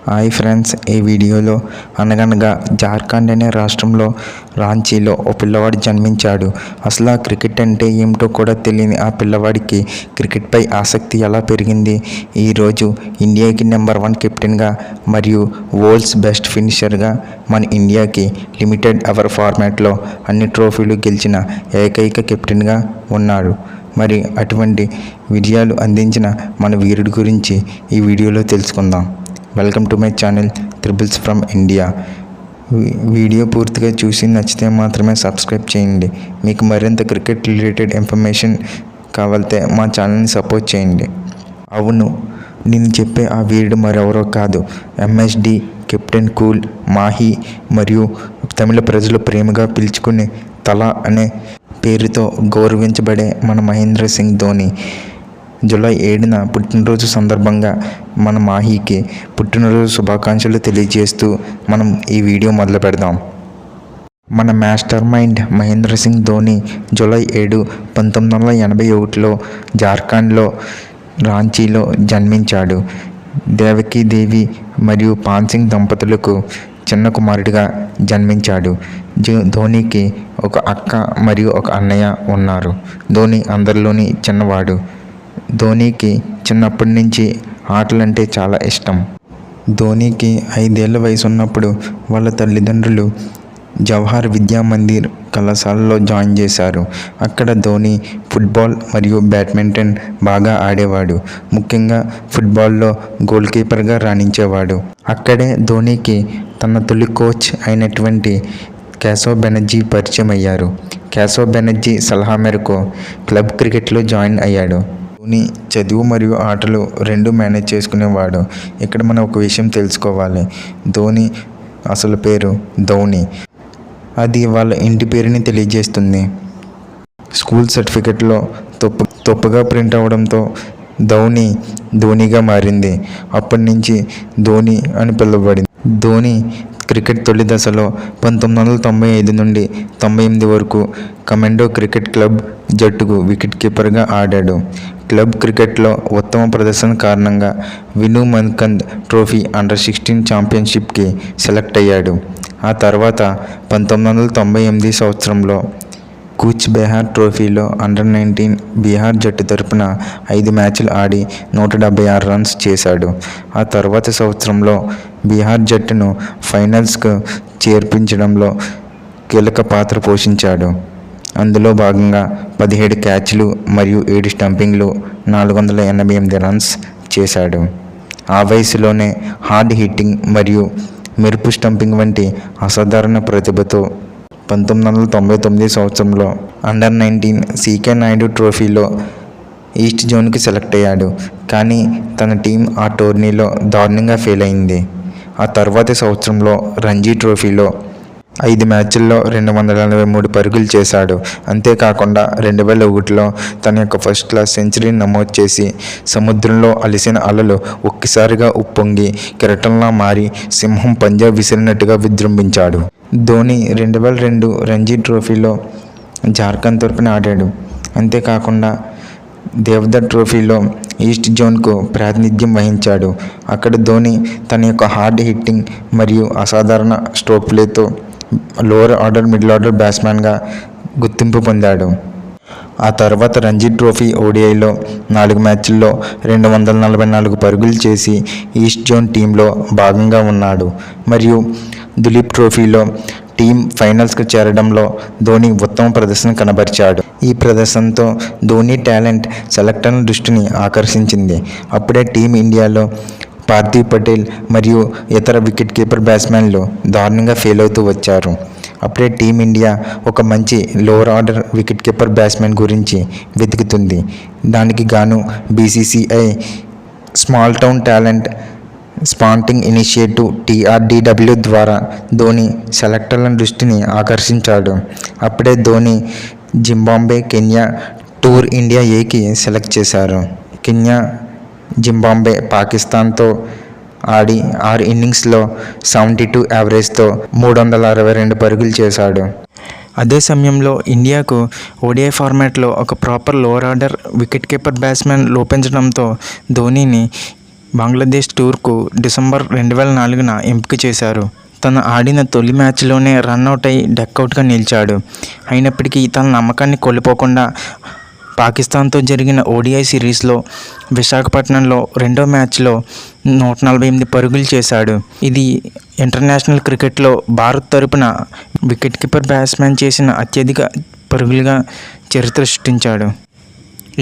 Hi friends, ఈ వీడియోలో అనగనగా జార్ఖండ్ అనే రాష్ట్రంలో రాంచీలో ఓ పిల్లవాడు జన్మించాడు. అసలు ఆ క్రికెట్ అంటే ఏమిటో కూడా తెలియని ఆ పిల్లవాడికి క్రికెట్పై ఆసక్తి ఎలా పెరిగింది? ఈరోజు ఇండియాకి నెంబర్ 1 కెప్టెన్గా మరియు వరల్డ్స్ బెస్ట్ ఫినిషర్గా మన ఇండియాకి లిమిటెడ్ ఓవర్ ఫార్మాట్లో అన్ని ట్రోఫీలు గెలిచిన ఏకైక కెప్టెన్గా ఉన్నాడు. మరి అటువంటి విజయాలు అందించిన మన వీరుడి గురించి ఈ వీడియోలో తెలుసుకుందాం. Welcome to my channel triples from India. Video పూర్తిగా చూసి నచ్చితే మాత్రమే సబ్స్క్రైబ్ చేయండి. మీకు మరింత క్రికెట్ రిలేటెడ్ ఇన్ఫర్మేషన్ కావాలంటే మా ఛానల్ని సపోర్ట్ చేయండి. అవును, నేను చెప్పే ఆ వీరుడు మరెవరో కాదు, ఎంఎస్డి కెప్టెన్ కూల్ మాహి మరియు తమిళ ప్రజలు ప్రేమగా పిలుచుకునే తల అనే పేరుతో గౌరవించబడే మన మహేంద్ర సింగ్ ధోని జూలై 7న పుట్టినరోజు సందర్భంగా మన మాహీకి పుట్టినరోజు శుభాకాంక్షలు తెలియజేస్తూ మనం ఈ వీడియో మొదలు పెడదాం. మన mastermind Mahendra Singh Dhoni July 7, 1981లో జార్ఖండ్లో రాంచీలో జన్మించాడు. దేవకీదేవి మరియు పాన్సింగ్ దంపతులకు చిన్న కుమారుడిగా జన్మించాడు. ధోనికి ఒక అక్క మరియు ఒక అన్నయ్య ఉన్నారు. ధోని అందరిలోని చిన్నవాడు. ధోనికి చిన్నప్పటి నుంచి ఆటలంటే చాలా ఇష్టం. ధోనికి 5 ఏళ్ల వయసు ఉన్నప్పుడు వాళ్ళ తల్లిదండ్రులు జవహర్ విద్యా మందిర్ కళాశాలలో జాయిన్ చేశారు. అక్కడ ధోని ఫుట్బాల్ మరియు బ్యాడ్మింటన్ బాగా ఆడేవాడు. ముఖ్యంగా ఫుట్బాల్లో గోల్ కీపర్గా రాణించేవాడు. అక్కడే ధోనికి తన తొలి కోచ్ అయినటువంటి కేశవ్ బెనర్జీ పరిచయం అయ్యారు. కేశవ్ బెనర్జీ సలహా మేరకు క్లబ్ క్రికెట్లో జాయిన్ అయ్యాడు. ధోని చదువు మరియు ఆటలు రెండు మేనేజ్ చేసుకునేవాడు. ఇక్కడ మనం ఒక విషయం తెలుసుకోవాలి. ధోని అసలు పేరు ధోని. అది వాళ్ళ ఇంటి పేరుని తెలియజేస్తుంది. స్కూల్ సర్టిఫికెట్లో తప్పుగా ప్రింట్ అవడంతో ధోనిగా మారింది. అప్పటి నుంచి ధోని అని పిలువబడింది. ధోని క్రికెట్ తొలి దశలో 1995 నుండి 98 వరకు కమాండో క్రికెట్ క్లబ్ జట్టుకు వికెట్ కీపర్గా ఆడాడు. క్లబ్ క్రికెట్లో ఉత్తమ ప్రదర్శన కారణంగా విను మన్కంద్ ట్రోఫీ అండర్-16 ఛాంపియన్షిప్కి సెలెక్ట్ అయ్యాడు. ఆ తర్వాత 1998 సంవత్సరంలో కూచ్ బెహార్ ట్రోఫీలో అండర్-19 బీహార్ జట్టు తరపున 5 మ్యాచ్లు ఆడి 176 రన్స్ చేశాడు. ఆ తర్వాత సంవత్సరంలో బీహార్ జట్టును ఫైనల్స్కు చేర్పించడంలో కీలక పాత్ర పోషించాడు. అందులో భాగంగా 17 క్యాచ్లు మరియు 7 స్టంపింగ్లు 488 రన్స్ చేశాడు. ఆ వయసులోనే హార్డ్ హిట్టింగ్ మరియు మెరుపు స్టంపింగ్ వంటి అసాధారణ ప్రతిభతో 1999 సంవత్సరంలో అండర్-19 సీకే నాయుడు ట్రోఫీలో ఈస్ట్ జోన్కి సెలెక్ట్ అయ్యాడు. కానీ తన టీం ఆ టోర్నీలో దారుణంగా ఫెయిల్ అయింది. ఆ తర్వాతి సంవత్సరంలో రంజీ ట్రోఫీలో 5 మ్యాచ్ల్లో 243 పరుగులు చేశాడు. అంతేకాకుండా 2001లో తన యొక్క ఫస్ట్ క్లాస్ సెంచరీని నమోదు చేసి సముద్రంలో అలిసిన అలలు ఒక్కసారిగా ఉప్పొంగి కెరటంలా మారి సింహం పంజా విసిరినట్టుగా విజృంభించాడు. ధోని 2002 రంజీ ట్రోఫీలో జార్ఖండ్ తరపున ఆడాడు. అంతేకాకుండా దేవధర్ ట్రోఫీలో ఈస్ట్ జోన్కు ప్రాతినిధ్యం వహించాడు. అక్కడ ధోని తన యొక్క హార్డ్ హిట్టింగ్ మరియు అసాధారణ స్ట్రోక్ ప్లేతో లోవర్ ఆర్డర్ మిడిల్ ఆర్డర్ బ్యాట్స్మెన్గా గుర్తింపు పొందాడు. ఆ తర్వాత రంజీ ట్రోఫీ ఓడిఐలో 4 మ్యాచ్ల్లో 244 పరుగులు చేసి ఈస్ట్ జోన్ టీంలో భాగంగా ఉన్నాడు. మరియు దులీప్ ట్రోఫీలో టీం ఫైనల్స్కు చేరడంలో ధోని ఉత్తమ ప్రదర్శన కనబరిచాడు. ఈ ప్రదర్శనతో ధోని టాలెంట్ సెలెక్టర్ల దృష్టిని ఆకర్షించింది. అప్పుడే టీం ఇండియాలో పార్థివ్ పటేల్ మరియు ఇతర వికెట్ కీపర్ బ్యాట్స్మెన్లు దారుణంగా ఫెయిల్ అవుతూ వచ్చారు. అప్పుడే టీమిండియా ఒక మంచి lower order wicket keeper batsmen గురించి వెతుకుతుంది. దానికి గాను BCCI small town talent spotting initiative TRDW ద్వారా ధోని సెలెక్టర్ల దృష్టిని ఆకర్షించాడు. అప్పుడే Dhoni Zimbabwe, Kenya tour India ఏకి సెలెక్ట్ చేశారు. కెన్యా, జింబాబ్వే, పాకిస్తాన్తో ఆడి 6 ఇన్నింగ్స్లో 72 యావరేజ్తో 362 పరుగులు చేశాడు. అదే సమయంలో ఇండియాకు ఓడిఐ ఫార్మాట్లో ఒక proper lower order wicket keeper batsmen లోపించడంతో ధోనీని బంగ్లాదేశ్ టూర్కు డిసెంబర్ 2004న ఎంపిక చేశారు. తను ఆడిన తొలి మ్యాచ్లోనే రన్అట్ అయి డకౌట్గా నిలిచాడు. అయినప్పటికీ తన నమ్మకాన్ని కోల్పోకుండా పాకిస్తాన్తో జరిగిన ఓడిఐ సిరీస్లో విశాఖపట్నంలో రెండో మ్యాచ్లో 148 పరుగులు చేశాడు. ఇది ఇంటర్నేషనల్ క్రికెట్లో భారత్ తరపున వికెట్ కీపర్ బ్యాట్స్మెన్ చేసిన అత్యధిక పరుగులుగా చరిత్ర సృష్టించాడు.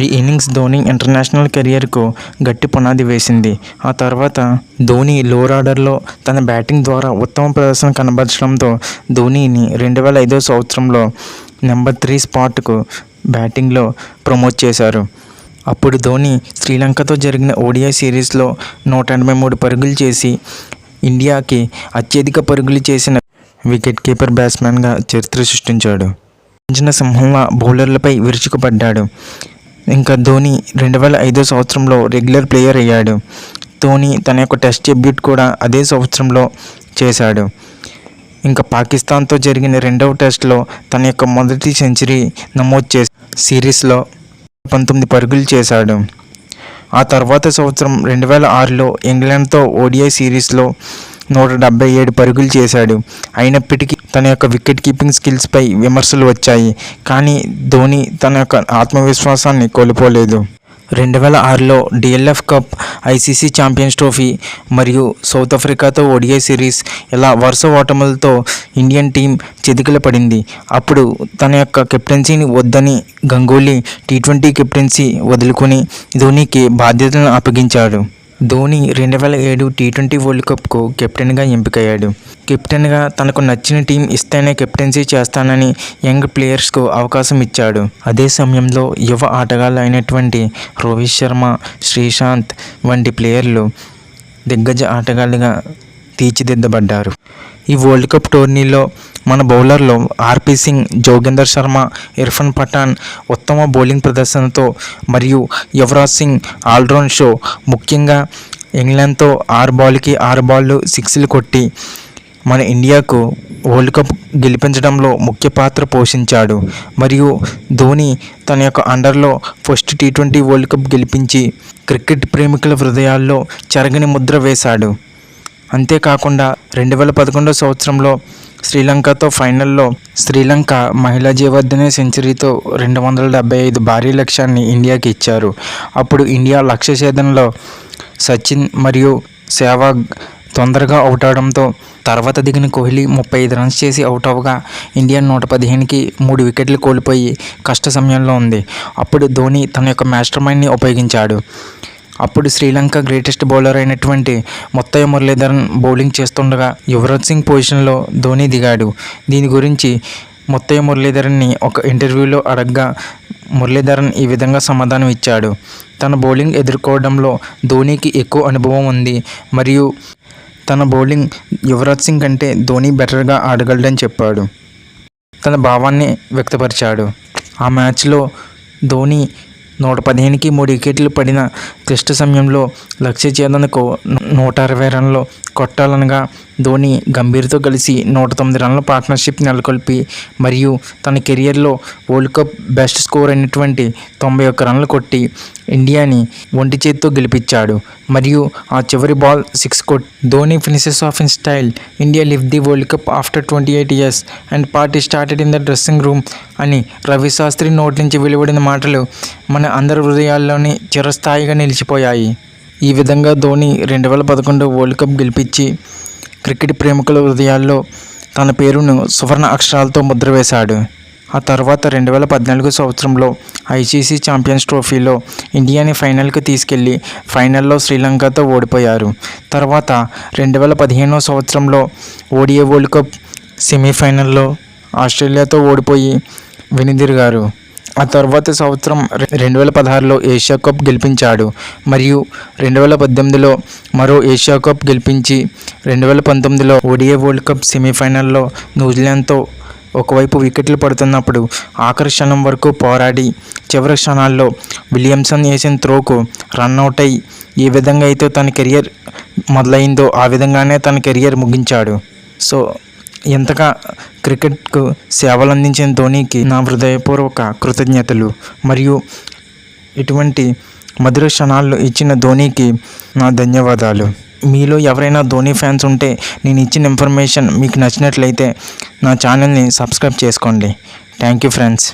ఈ ఇన్నింగ్స్ ధోని ఇంటర్నేషనల్ కెరియర్కు గట్టి పునాది వేసింది. ఆ తర్వాత ధోని లోవర్ ఆర్డర్లో తన బ్యాటింగ్ ద్వారా ఉత్తమ ప్రదర్శన కనబరచడంతో ధోనీని 2005 సంవత్సరంలో నెంబర్ 3 స్పాట్కు బ్యాటింగ్లో ప్రమోట్ చేశారు. అప్పుడు ధోని శ్రీలంకతో జరిగిన ఓడిఐ సిరీస్లో 183 పరుగులు చేసి ఇండియాకి అత్యధిక పరుగులు చేసిన వికెట్ కీపర్ బ్యాట్స్మెన్గా చరిత్ర సృష్టించాడు. చిన్న సింహంలా బౌలర్లపై విరుచుకుపడ్డాడు. ఇంకా ధోని 2005 సంవత్సరంలో రెగ్యులర్ ప్లేయర్ అయ్యాడు. ధోని తన యొక్క టెస్ట్ డెబ్యూట్ కూడా అదే సంవత్సరంలో చేశాడు. ఇంకా పాకిస్తాన్తో జరిగిన రెండవ టెస్ట్లో తన యొక్క మొదటి సెంచరీ నమోదు చేసి సిరీస్లో 19 పరుగులు చేశాడు. ఆ తర్వాత సంవత్సరం 2006లో ఇంగ్లాండ్తో ఓడిఐ సిరీస్లో 177 పరుగులు చేశాడు. అయినప్పటికీ తన యొక్క వికెట్ కీపింగ్ స్కిల్స్పై విమర్శలు వచ్చాయి. కానీ ధోని తన యొక్క ఆత్మవిశ్వాసాన్ని కోల్పోలేదు. 2006లో DLF cup, ICC champions trophy మరియు సౌత్ ఆఫ్రికాతో ఓడిఐ సిరీస్ ఇలా వరుస ఓటములతో ఇండియన్ టీం చితికిల పడింది. అప్పుడు తన యొక్క కెప్టెన్సీని వద్దని గంగూలీ T20 కెప్టెన్సీ వదులుకొని ధోనికి బాధ్యతలను అప్పగించాడు. ధోని 2007 T20 వరల్డ్ కప్కు కెప్టెన్గా ఎంపికయ్యాడు. కెప్టెన్గా తనకు నచ్చిన టీం ఇస్తేనే కెప్టెన్సీ చేస్తానని యంగ్ ప్లేయర్స్కు అవకాశం ఇచ్చాడు. అదే సమయంలో యువ ఆటగాళ్ళు అయినటువంటి రోహిత్ శర్మ, శ్రీశాంత్ వంటి ప్లేయర్లు దిగ్గజ ఆటగాళ్ళుగా తీర్చిదిద్దబడ్డారు. ఈ వరల్డ్ కప్ టోర్నీలో మన బౌలర్లో ఆర్పీ సింగ్, జోగేందర్ శర్మ, ఇర్ఫాన్ పఠాన్ ఉత్తమ బౌలింగ్ ప్రదర్శనతో మరియు యువరాజ్ సింగ్ ఆల్రౌండ్ షో, ముఖ్యంగా ఇంగ్లాండ్తో 6 బాల్కి 6 బాళ్ళు 6లు కొట్టి మన ఇండియాకు వరల్డ్ కప్ గెలిపించడంలో ముఖ్య పాత్ర పోషించాడు. మరియు ధోని తన యొక్క అండర్లో ఫస్ట్ T20 వరల్డ్ కప్ గెలిపించి క్రికెట్ ప్రేమికుల హృదయాల్లో చెరగని ముద్ర వేశాడు. అంతేకాకుండా 2011 సంవత్సరంలో శ్రీలంకతో ఫైనల్లో శ్రీలంక మహిళా జయవర్ధనే సెంచరీతో 275 భారీ లక్ష్యాన్ని ఇండియాకి ఇచ్చారు. అప్పుడు ఇండియా లక్ష్య ఛేదనలో సచిన్ మరియు సెహ్వాగ్ తొందరగా అవుట్ అవడంతో తర్వాత దిగిన కోహ్లీ 35 రన్స్ చేసి అవుట్ అవగా ఇండియా 115కి 3 వికెట్లు కోల్పోయి కష్ట సమయంలో ఉంది. అప్పుడు ధోని తన యొక్క మాస్టర్ మైండ్ని ఉపయోగించాడు. అప్పుడు శ్రీలంక గ్రేటెస్ట్ బౌలర్ అయినటువంటి ముత్తయ్య మురళీధరన్ బౌలింగ్ చేస్తుండగా యువరాజ్ సింగ్ పొజిషన్లో ధోని దిగాడు. దీని గురించి ముత్తయ్య మురళీధరన్ని ఒక ఇంటర్వ్యూలో అడగ్గా మురళీధరన్ ఈ విధంగా సమాధానం ఇచ్చాడు. తన బౌలింగ్ ఎదుర్కోవడంలో ధోనికి ఎక్కువ అనుభవం ఉంది మరియు తన బౌలింగ్ యువరాజ్ సింగ్ కంటే ధోని బెటర్గా ఆడగలడని చెప్పాడు. తన భావాన్ని వ్యక్తపరిచాడు. ఆ మ్యాచ్లో ధోని 115కి 3 వికెట్లు పడిన క్లిష్ట సమయంలో లక్ష్య ఛేదనకు 160 రన్లు కొట్టాలనగా ధోని గంభీర్తో కలిసి 109 రన్ల పార్ట్నర్షిప్ నెలకొల్పి మరియు తన కెరియర్లో వరల్డ్ కప్ బెస్ట్ స్కోర్ అయినటువంటి 91 రన్లు కొట్టి ఇండియాని ఒంటి చేతితో గెలిపించాడు. మరియు ఆ చివరి బాల్ 6 కొట్టి Dhoni finishes of in style, India lift the world cup after 28 years and party started in the dressing room అని రవి శాస్త్రి నోటి నుంచి వెలువడిన మాటలు మన అందరి హృదయాల్లోని చిరస్థాయిగా నిలిచిపోయాయి. ఈ విధంగా ధోని 2011 వరల్డ్ కప్ గెలిపించి క్రికెట్ ప్రేమికుల హృదయాల్లో తన పేరును సువర్ణ అక్షరాలతో ముద్ర వేశాడు. ఆ తర్వాత 2014 సంవత్సరంలో ఐసీసీ ఛాంపియన్స్ ట్రోఫీలో ఇండియాని ఫైనల్కి తీసుకెళ్లి ఫైనల్లో శ్రీలంకతో ఓడిపోయారు. తర్వాత 2015 సంవత్సరంలో ఓడిఐ వరల్డ్ కప్ సెమీఫైనల్లో ఆస్ట్రేలియాతో ఓడిపోయి వెనుదిరిగారు. ఆ తర్వాత సంవత్సరం 2016లో ఏషియా కప్ గెలిపించాడు మరియు 2018లో మరో ఏషియా కప్ గెలిపించి 2019లో ఓడిఐ వరల్డ్ కప్ సెమీఫైనల్లో న్యూజిలాండ్తో ఒకవైపు వికెట్లు పడుతున్నప్పుడు ఆఖరి క్షణం వరకు పోరాడి చివరి క్షణాల్లో విలియమ్సన్ వేసిన త్రోకు రన్అట్ అయి ఏ విధంగా అయితే తన కెరియర్ మొదలైందో ఆ విధంగానే తన కెరియర్ ముగించాడు. సో ఎంతగా క్రికెట్కు సేవలు అందించిన ధోనికి నా హృదయపూర్వక కృతజ్ఞతలు. మరియు ఇటువంటి మధుర క్షణాలు ఇచ్చిన ధోనీకి నా ధన్యవాదాలు. మీలో ఎవరైనా ధోనీ ఫ్యాన్స్ ఉంటే నేను ఇచ్చిన ఇన్ఫర్మేషన్ మీకు నచ్చినట్లయితే నా ఛానల్ని సబ్స్క్రైబ్ చేసుకోండి. Thank you friends.